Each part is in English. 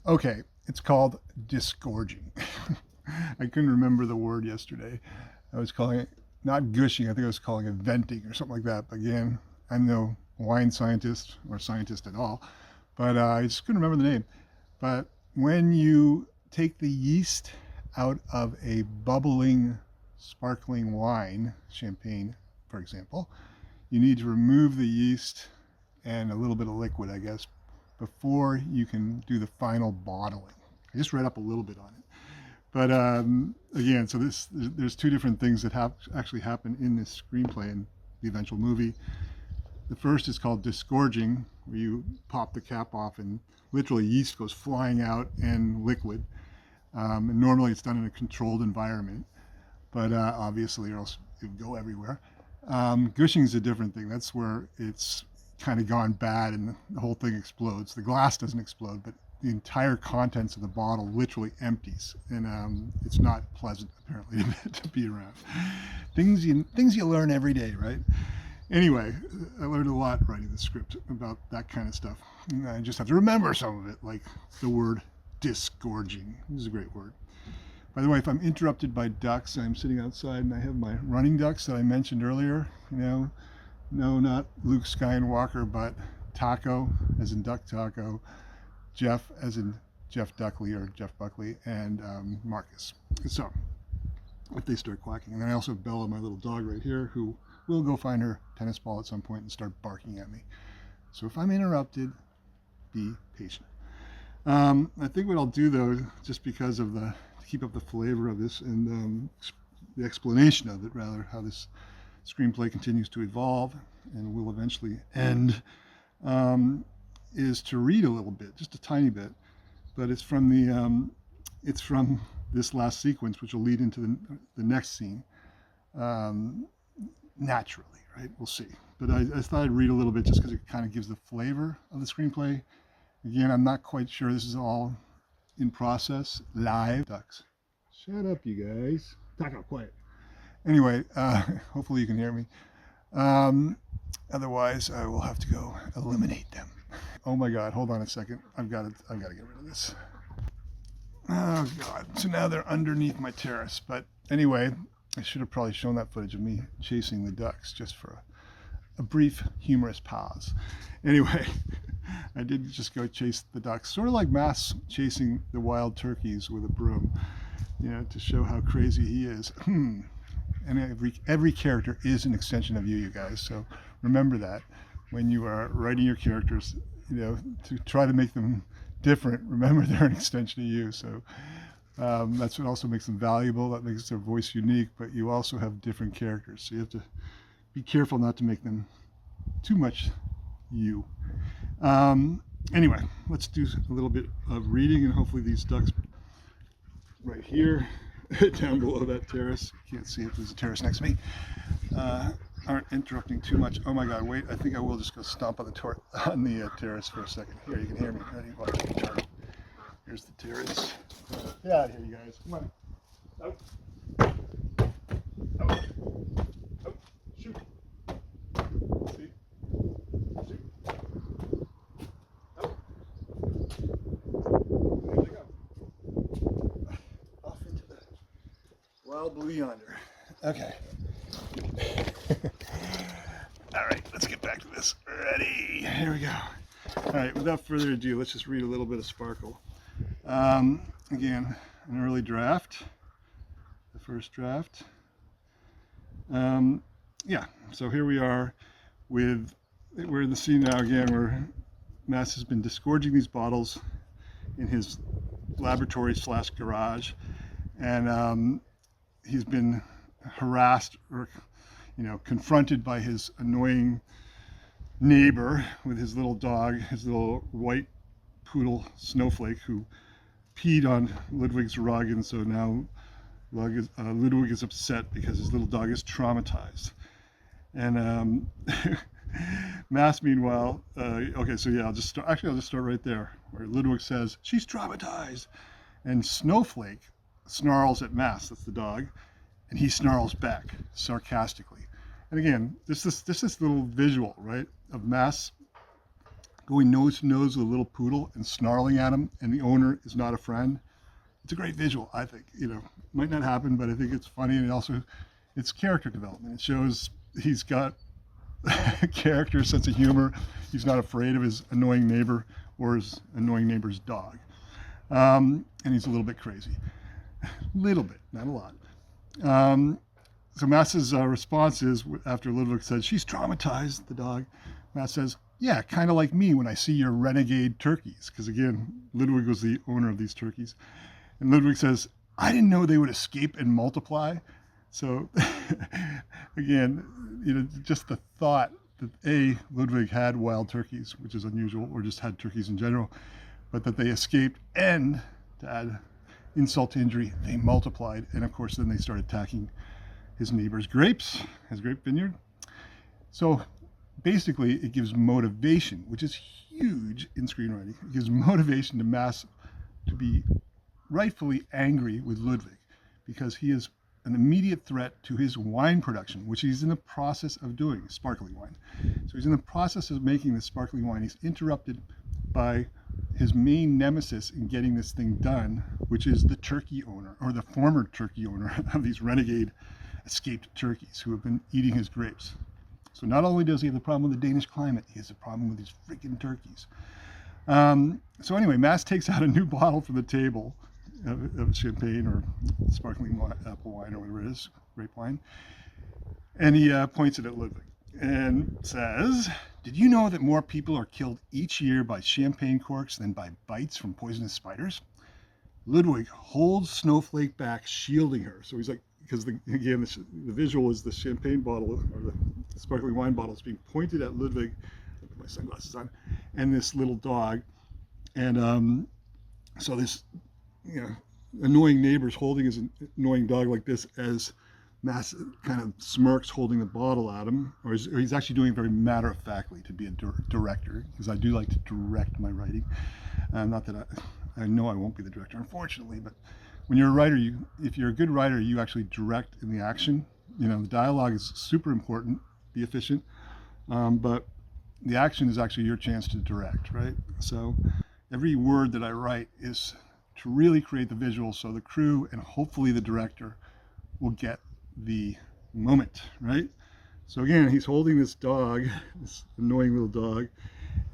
Okay, it's called disgorging. I couldn't remember the word yesterday. I was calling it not gushing, I think I was calling it venting or something like that. But again, I'm no wine scientist or scientist at all, but I just couldn't remember the name. But when you take the yeast out of a bubbling, sparkling wine, champagne, for example, you need to remove the yeast and a little bit of liquid, I guess, before you can do the final bottling. I just read up a little bit on it. But again, so there's two different things that actually happen in this screenplay and the eventual movie. The first is called disgorging, where you pop the cap off and literally yeast goes flying out and liquid. And normally it's done in a controlled environment, but obviously or else it would go everywhere. Gushing is a different thing. That's where it's kind of gone bad and the whole thing explodes. The glass doesn't explode, but the entire contents of the bottle literally empties, and it's not pleasant apparently to be around. Things you learn every day, right? Anyway, I learned a lot writing the script about that kind of stuff. And I just have to remember some of it, like the word disgorging. This is a great word. By the way, if I'm interrupted by ducks, I'm sitting outside and I have my running ducks that I mentioned earlier. No, not Luke Skywalker, but Taco, as in Duck Taco, Jeff, as in Jeff Duckley or Jeff Buckley, and Marcus. So, if they start quacking. And then I also have Bella, my little dog right here, who will go find her tennis ball at some point and start barking at me. So if I'm interrupted, be patient. I think what I'll do though, just because of to keep up the flavor of this and the explanation of it, rather, how this screenplay continues to evolve and will eventually end, is to read a little bit, just a tiny bit, but it's from this last sequence, which will lead into the next scene, naturally, right? We'll see. But I thought I'd read a little bit just because it kind of gives the flavor of the screenplay. Again, I'm not quite sure this is all in process, live. Ducks. Shut up, you guys. Talk up, quiet. Anyway, hopefully you can hear me. Otherwise, I will have to go eliminate them. Oh my God, hold on a second. I've got to get rid of this. Oh God, so now they're underneath my terrace. But anyway, I should have probably shown that footage of me chasing the ducks just for a brief humorous pause. Anyway, I did just go chase the ducks, sort of like Mass chasing the wild turkeys with a broom, to show how crazy he is. And every character is an extension of you guys. So remember that when you are writing your characters, to try to make them different, remember they're an extension of you. So that's what also makes them valuable. That makes their voice unique, but you also have different characters. So you have to be careful not to make them too much you. Anyway, let's do a little bit of reading, and hopefully these ducks right here, down below that terrace, can't see it, there's a terrace next to me, aren't interrupting too much. Oh my God, wait, I think I will just go stomp on the terrace for a second. Here, you can hear me. Ready? Watch me turn. Here's the terrace. Get out of here, you guys. Come on. Out. Out. Out. Shoot. See? Shoot. Out. There they go. Off into the wild blue yonder. Okay. All right, let's get back to this. Ready? Here we go. All right, without further ado, let's just read a little bit of Sparkle. Again, an early draft, the first draft. Yeah, so here we are we're in the scene now again where Mass has been disgorging these bottles in his laboratory / garage, and he's been harassed or confronted by his annoying neighbor with his little dog, his little white poodle Snowflake, who peed on Ludwig's rug, and so now Ludwig is upset because his little dog is traumatized. And Mass, meanwhile, okay, so yeah, I'll just start right there, where Ludwig says, "She's traumatized," and Snowflake snarls at Mass, that's the dog, and he snarls back sarcastically. And again, this little visual, right, of Mass going nose to nose with a little poodle and snarling at him, and the owner is not a friend. It's a great visual, I think. Might not happen, but I think it's funny, and also it's character development. It shows he's got a character, sense of humor. He's not afraid of his annoying neighbor or his annoying neighbor's dog. And he's a little bit crazy. A little bit, not a lot. So Mass's response is, after Ludwig says, she's traumatized, the dog, Mass says, yeah, kind of like me when I see your renegade turkeys. Because again, Ludwig was the owner of these turkeys. And Ludwig says, I didn't know they would escape and multiply. So again, just the thought that Ludwig had wild turkeys, which is unusual, or just had turkeys in general, but that they escaped, and to add insult to injury, they multiplied. And of course, then they started attacking his neighbor's grapes, his grape vineyard. So basically, it gives motivation, which is huge in screenwriting. It gives motivation to Mass to be rightfully angry with Ludwig, because he is an immediate threat to his wine production, which he's in the process of doing, sparkling wine. So he's in the process of making this sparkling wine. He's interrupted by his main nemesis in getting this thing done, which is the turkey owner, or the former turkey owner of these renegade escaped turkeys who have been eating his grapes. So not only does he have the problem with the Danish climate, he has a problem with these freaking turkeys. So anyway, Mass takes out a new bottle from the table of champagne or sparkling apple wine or whatever it is, grape wine, and he points it at Ludwig and says, did you know that more people are killed each year by champagne corks than by bites from poisonous spiders? Ludwig holds Snowflake back, shielding her. So he's like, because again, the visual is the champagne bottle, or the sparkling wine bottle is being pointed at Ludwig. I put my sunglasses on, and this little dog. And so this annoying neighbor's holding his annoying dog like this, as Mass kind of smirks, holding the bottle at him, or he's actually doing it very matter-of-factly to be a director, because I do like to direct my writing. Not that I know I won't be the director, unfortunately, but when you're a writer, if you're a good writer, you actually direct in the action. The dialogue is super important, be efficient, but the action is actually your chance to direct, right? So every word that I write is to really create the visual, so the crew and hopefully the director will get the moment, right? So again, he's holding this dog, this annoying little dog,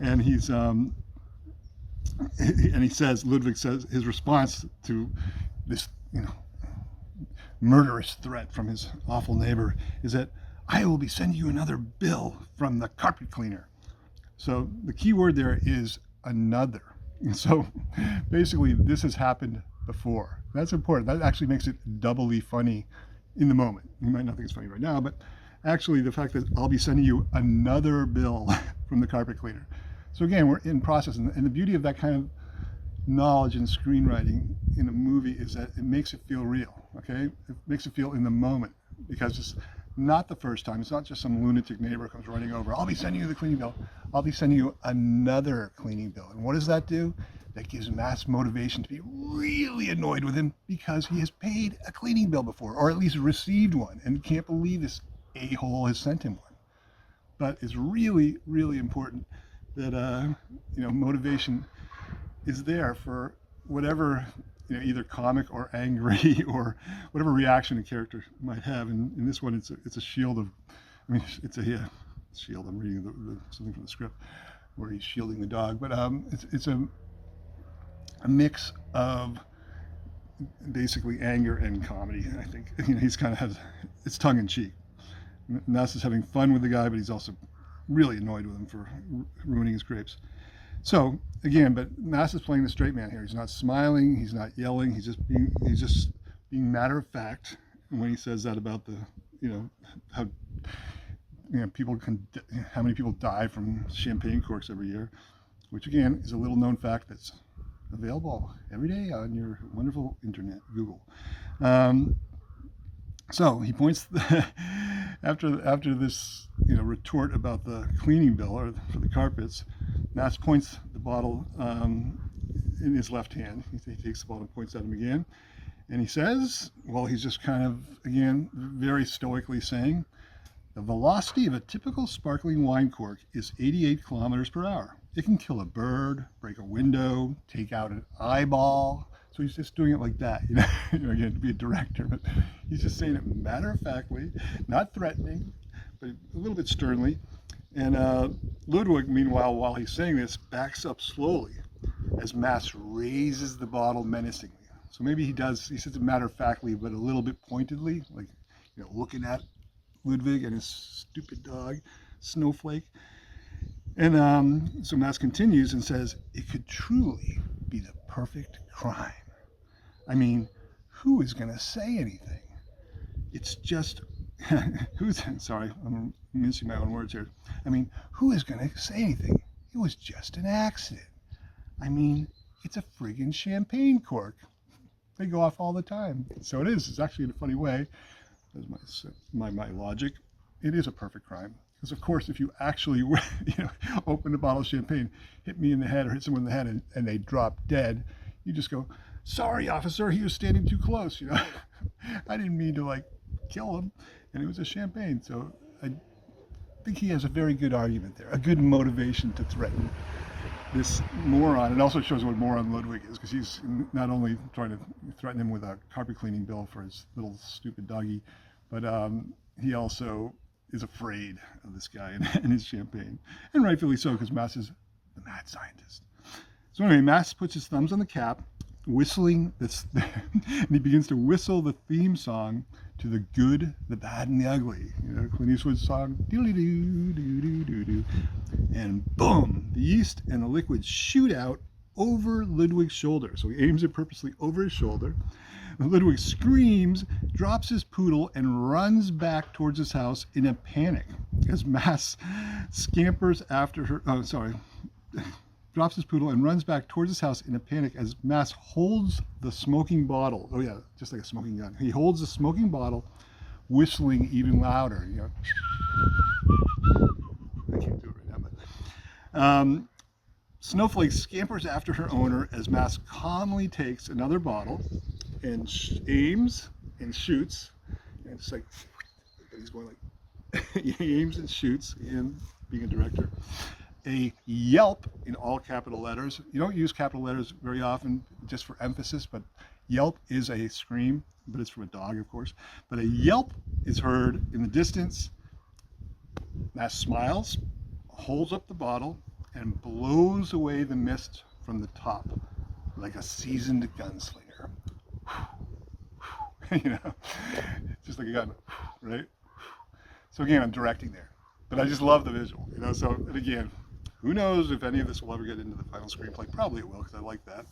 and he's and he says, Ludwig says, his response to this murderous threat from his awful neighbor is that I will be sending you another bill from the carpet cleaner. So the key word there is another. So basically, this has happened before. That's important. That actually makes it doubly funny in the moment. You might not think it's funny right now, but actually the fact that I'll be sending you another bill from the carpet cleaner. So again, we're in process. And the beauty of that kind of knowledge in screenwriting in a movie is that it makes it feel real, okay? It makes it feel in the moment, because it's not the first time. It's not just some lunatic neighbor comes running over. I'll be sending you the cleaning bill. I'll be sending you another cleaning bill. And what does that do? That gives Mass motivation to be really annoyed with him, because he has paid a cleaning bill before, or at least received one, and can't believe this a-hole has sent him one. But it's really, really important that motivation is there for whatever, either comic or angry or whatever reaction a character might have. And in this one, it's a shield of, it's a shield. I'm reading something from the script where he's shielding the dog, but it's a mix of basically anger and comedy. I think he's kind of has, it's tongue in cheek. Nass is having fun with the guy, but he's also really annoyed with him for ruining his grapes. So again, but Mass is playing the straight man here. He's not smiling. He's not yelling. He's just being matter of fact. And when he says that about the, how how many people die from champagne corks every year, which again is a little known fact that's available every day on your wonderful internet, Google. So he points after this retort about the cleaning bill or for the carpets. Mass points the bottle in his left hand. He takes the bottle and points at him again, and he says, well, he's just kind of again very stoically saying, the velocity of a typical sparkling wine cork is 88 kilometers per hour. It can kill a bird, break a window, take out an eyeball. So he's just doing it like that, again, to be a director, but he's just saying it matter-of-factly, not threatening, but a little bit sternly. And Ludwig, meanwhile, while he's saying this, backs up slowly as Mass raises the bottle menacingly. So maybe he says it matter-of-factly, but a little bit pointedly, like, looking at Ludwig and his stupid dog, Snowflake. And so Mass continues and says, it could truly be the perfect crime. I mean, who is going to say anything? It's just, sorry, I'm mincing my own words here. I mean, who is going to say anything? It was just an accident. I mean, it's a friggin' champagne cork. They go off all the time. So it is. It's actually in a funny way. That's my logic. It is a perfect crime. Because of course, if you actually, open a bottle of champagne, hit me in the head or hit someone in the head and they drop dead, you just go, sorry, officer, he was standing too close. I didn't mean to kill him, and it was a champagne. So I think he has a very good argument there, a good motivation to threaten this moron. It also shows what moron Ludwig is, because he's not only trying to threaten him with a carpet cleaning bill for his little stupid doggy, but he also is afraid of this guy and his champagne, and rightfully so, because Mass is the mad scientist. So anyway, Mass puts his thumbs on the cap, whistling this, and he begins to whistle the theme song to The Good, the Bad, and the Ugly. Clint Eastwood's song, doo-doo-doo-doo-doo-doo. And boom, the yeast and the liquid shoot out over Ludwig's shoulder. So he aims it purposely over his shoulder. Ludwig screams, drops his poodle, and runs back towards his house in a panic as Mass scampers after her. Drops his poodle and runs back towards his house in a panic as Mass holds the smoking bottle. Oh yeah, just like a smoking gun. He holds the smoking bottle, whistling even louder. I can't do it right now, but Snowflake scampers after her owner as Mass calmly takes another bottle and aims and shoots. And it's like, he's going he aims and shoots, and being a director. A yelp in all capital letters. You don't use capital letters very often just for emphasis, but yelp is a scream, but it's from a dog, of course. But a yelp is heard in the distance. Mass smiles, holds up the bottle, and blows away the mist from the top like a seasoned gunslinger. Just like a gun, right? So again, I'm directing there, but I just love the visual, So, and again, who knows if any of this will ever get into the final screenplay? Probably it will, because I like that.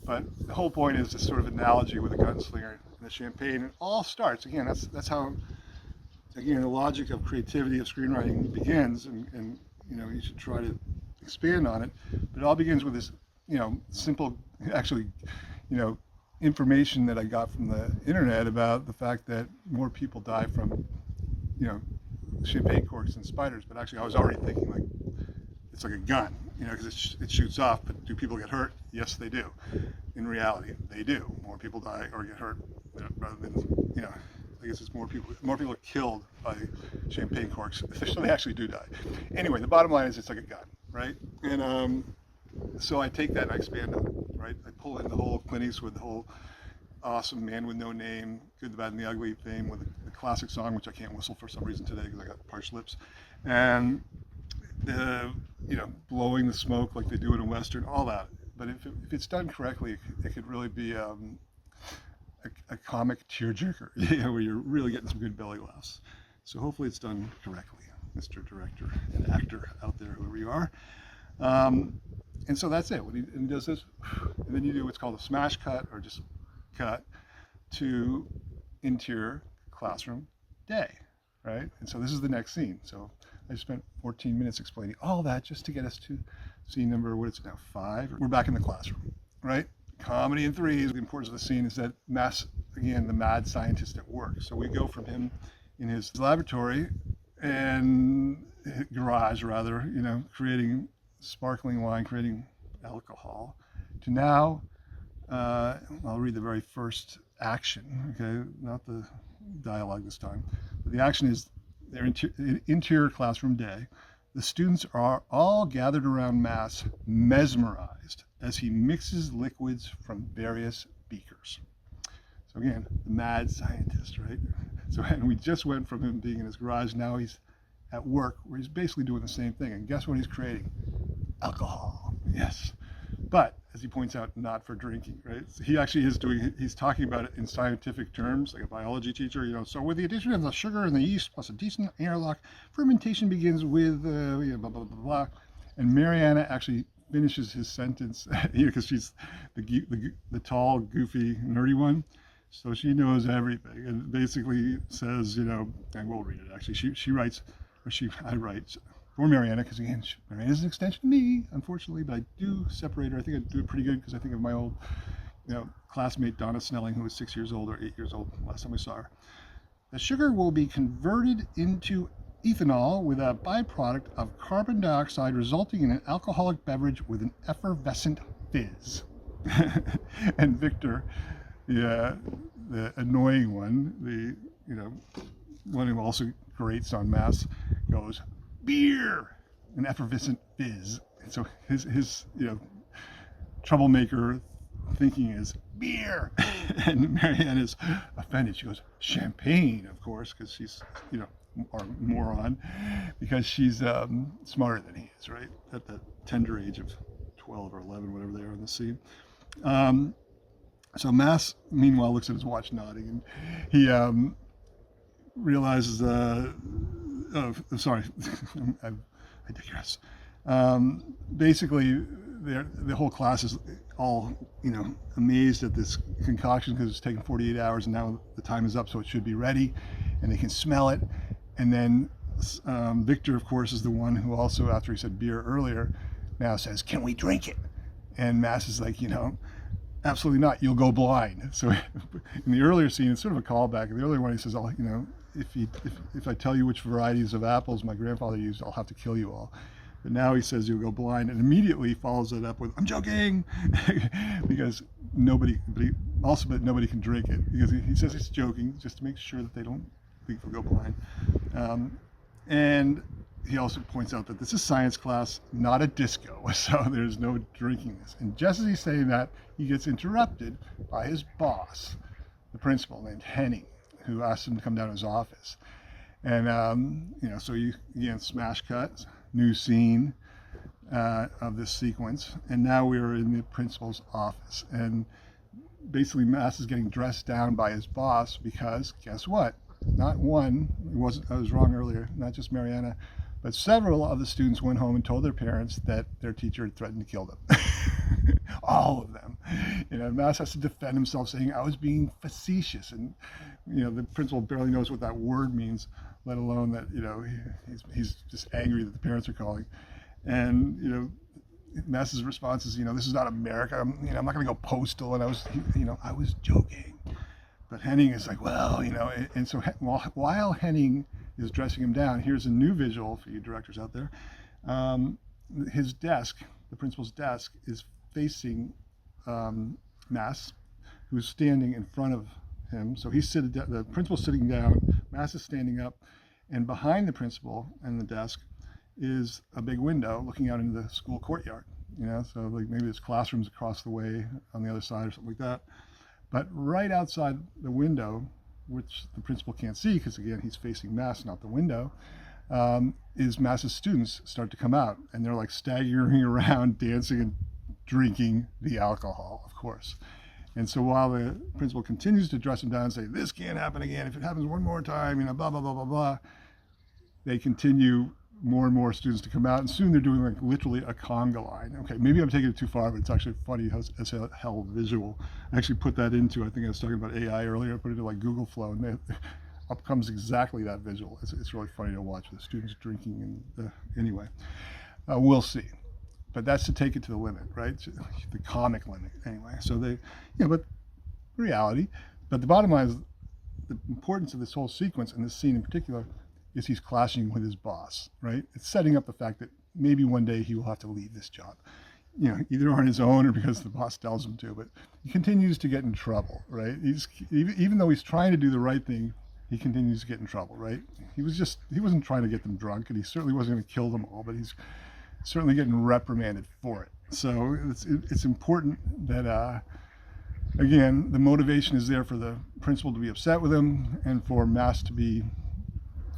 But the whole point is this sort of analogy with a gunslinger and the champagne. It all starts, again, that's how, again, the logic of creativity of screenwriting begins, and you should try to expand on it. But it all begins with this, simple, actually, information that I got from the internet about the fact that more people die from, champagne corks than spiders. But actually, I was already thinking it's like a gun, because it shoots off. But do people get hurt? Yes, they do. In reality, they do. More people die or get hurt rather than, I guess it's more people are killed by champagne corks. So they actually do die. Anyway, the bottom line is it's like a gun, right? And so I take that and I expand on it, right? I pull in the whole Clint Eastwood, the whole awesome Man with No Name, Good, the Bad, and the Ugly theme with the classic song, which I can't whistle for some reason today because I got parched lips, and the blowing the smoke like they do in a Western, all that. But if it's done correctly, it could really be a comic tearjerker, where you're really getting some good belly laughs. So hopefully it's done correctly, Mr. Director and actor out there, whoever you are. And so that's it. When he does this, and then you do what's called a smash cut, or just cut to interior classroom day, right? And so this is the next scene. So I spent 14 minutes explaining all that just to get us to scene number, what is it now, 5? We're back in the classroom, right? Comedy in threes. The importance of the scene is that Mass, again, the mad scientist at work. So we go from him in his laboratory and garage, rather, creating sparkling wine, creating alcohol, to now, I'll read the very first action, okay, not the dialogue this time. But the action is their interior classroom day. The students are all gathered around Mass, mesmerized as he mixes liquids from various beakers. So again, the mad scientist, right? So, and we just went from him being in his garage, now he's at work where he's basically doing the same thing. And guess what he's creating? Alcohol. Yes. But as he points out, not for drinking, right? So he actually is he's talking about it in scientific terms, like a biology teacher, so with the addition of the sugar and the yeast plus a decent airlock, fermentation begins with blah, blah, blah, blah. And Mariana actually finishes his sentence, because she's the tall, goofy, nerdy one. So she knows everything and basically says, and we'll read it actually. She writes, I write for Mariana, because again, Mariana's an extension of me, unfortunately, but I do separate her. I think I do it pretty good because I think of my old, classmate Donna Snelling, who was 6 years old or 8 years old last time I saw her. The sugar will be converted into ethanol with a byproduct of carbon dioxide, resulting in an alcoholic beverage with an effervescent fizz. And Victor, the annoying one, one who also grates on Mass, goes, beer, an effervescent fizz. And so his troublemaker thinking is beer. And Marianne is offended. She goes, champagne, of course, because she's, or moron, because she's smarter than he is, right? At the tender age of 12 or 11, whatever they are in the scene. So Mass, meanwhile, looks at his watch, nodding, and he realizes, sorry, I digress. Basically, the whole class is all, amazed at this concoction because it's taken 48 hours and now the time is up, so it should be ready, and they can smell it. And then Victor, of course, is the one who also, after he said beer earlier, now says, can we drink it? And Mass is like, absolutely not, you'll go blind. So in the earlier scene, it's sort of a callback. In the earlier one, he says, if I tell you which varieties of apples my grandfather used, I'll have to kill you all. But now he says you'll go blind, and immediately follows it up with, I'm joking, because nobody can drink it, because he says he's joking just to make sure that they don't think they'll go blind. And he also points out that this is science class, not a disco, so there's no drinking this. And just as he's saying that, he gets interrupted by his boss, the principal named Henning, who asked him to come down to his office. And, so you, again, smash cut, new scene of this sequence. And now we're in the principal's office. And basically Mass is getting dressed down by his boss because, guess what? Not one, I was wrong earlier, not just Mariana, but several of the students went home and told their parents that their teacher had threatened to kill them. All of them. Mass has to defend himself, saying, I was being facetious. And, the principal barely knows what that word means, let alone that, he's just angry that the parents are calling. And, Mass's response is, this is not America. I'm not going to go postal. And I was joking. But Henning is like, well, and so while Henning is dressing him down, here's a new visual for you directors out there. His desk, the principal's desk, is facing Mass, who's standing in front of him. So the principal's sitting down, Mass is standing up, and behind the principal and the desk is a big window looking out into the school courtyard. So like maybe there's classrooms across the way on the other side or something like that. But right outside the window, which the principal can't see because, again, he's facing Mass, not the window, is Mass's students start to come out. And they're like staggering around, dancing and drinking the alcohol, of course. And so while the principal continues to dress him down and say, this can't happen again, if it happens one more time, blah, blah, blah, blah, blah, they continue more and more students to come out, and soon they're doing like literally a conga line. Okay, maybe I'm taking it too far, but it's actually funny as hell visual. I actually put that into, I think I was talking about AI earlier, I put it into like Google Flow, and up comes exactly that visual. It's really funny to watch the students drinking, and anyway, we'll see. But that's to take it to the limit, right? The comic limit, anyway. So but reality. But the bottom line is the importance of this whole sequence, and this scene in particular, is he's clashing with his boss, right? It's setting up the fact that maybe one day he will have to leave this job, either on his own or because the boss tells him to, but he continues to get in trouble, right? Even though he's trying to do the right thing he continues to get in trouble, right? He wasn't trying to get them drunk, and he certainly wasn't going to kill them all, but he's certainly getting reprimanded for it. So it's important that, again, the motivation is there for the principal to be upset with him and for Mass to be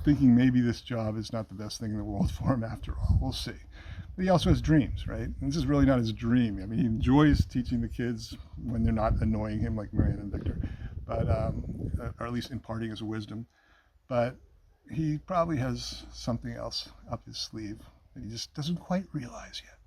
thinking maybe this job is not the best thing in the world for him after all. We'll see. But he also has dreams, right? And this is really not his dream. I mean, he enjoys teaching the kids when they're not annoying him like Marianne and Victor, but or at least imparting his wisdom. But he probably has something else up his sleeve that he just doesn't quite realize yet.